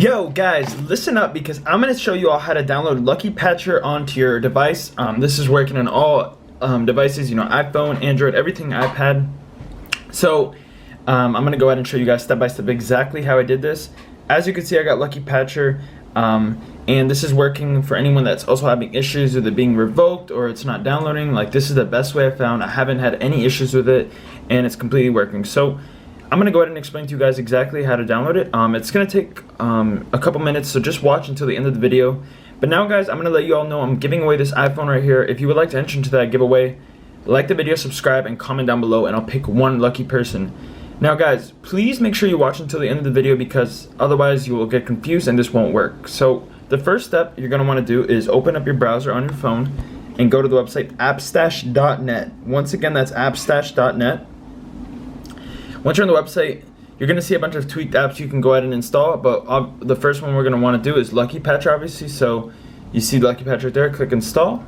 Yo guys, listen up because I'm going to show you all how to download Lucky Patcher onto your device. This is working on all devices, you know, iPhone, Android, everything, iPad. So I'm going to go ahead and show you guys step by step exactly how I did this. As you can see, I got Lucky Patcher, and this is working for anyone that's also having issues with it being revoked or it's not downloading. Like, this is the best way I found. I haven't had any issues with it, and it's completely working. So I'm going to go ahead and explain to you guys exactly how to download it. It's going to take a couple minutes, so just watch until the end of the video. But now guys, I'm going to let you all know I'm giving away this iPhone right here. If you would like to enter into that giveaway, like the video, subscribe, and comment down below, and I'll pick one lucky person. Now guys, please make sure you watch until the end of the video because otherwise you will get confused and this won't work. So the first step you're going to want to do is open up your browser on your phone and go to the website appstash.net. Once again, that's appstash.net. Once you're on the website, you're going to see a bunch of tweaked apps you can go ahead and install, but the first one we're going to want to do is Lucky Patcher, obviously. So you see Lucky Patcher there, click install.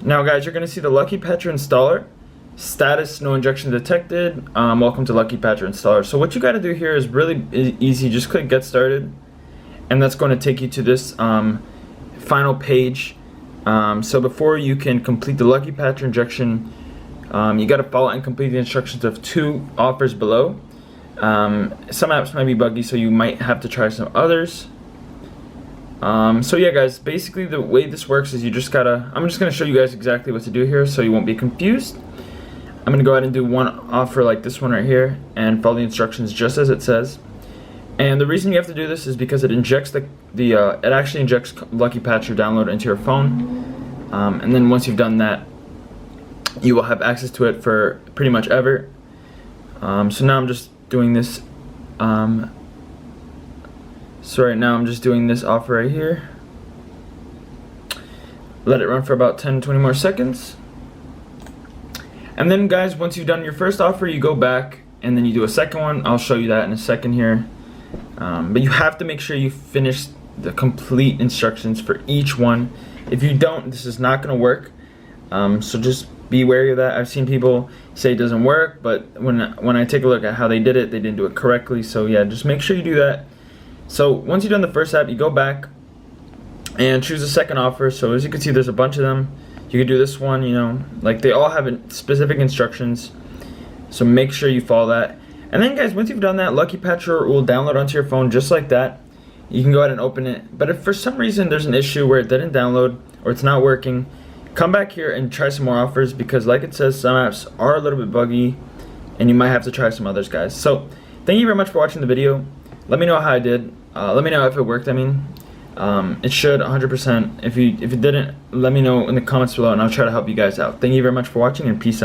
Now guys, you're going to see the Lucky Patcher installer. Status, no injection detected. Welcome to Lucky Patcher installer. So what you got to do here is really easy. Just click get started, and that's going to take you to this final page. So before you can complete the Lucky Patcher injection, you got to follow and complete the instructions of two offers below. Some apps might be buggy, so you might have to try some others. So yeah guys, basically the way this works is you just gotta, I'm just gonna show you guys exactly what to do here so you won't be confused. I'm gonna go ahead and do one offer like this one right here and follow the instructions just as it says. And the reason you have to do this is because it injects it actually injects Lucky Patcher download into your phone, and then once you've done that, you will have access to it for pretty much ever. So now I'm just doing this. So right now I'm just doing this offer right here. Let it run for about 10-20 more seconds. And then guys, once you've done your first offer, you go back and then you do a second one. I'll show you that in a second here. But you have to make sure you finish the complete instructions for each one. If you don't, this is not going to work. So just be wary of that. I've seen people say it doesn't work, but when I take a look at how they did it, they didn't do it correctly. So yeah, just make sure you do that. So once you've done the first app, you go back and choose a second offer. So as you can see, there's a bunch of them. You can do this one, you know, like they all have specific instructions. So make sure you follow that. And then guys, once you've done that, Lucky Patcher will download onto your phone just like that. You can go ahead and open it. But if for some reason there's an issue where it didn't download or it's not working, come back here and try some more offers because like it says, some apps are a little bit buggy and you might have to try some others guys. So thank you very much for watching the video. Let me know how I did. Let me know if it worked. I mean, it should 100%. If it didn't, let me know in the comments below and I'll try to help you guys out. Thank you very much for watching and peace out.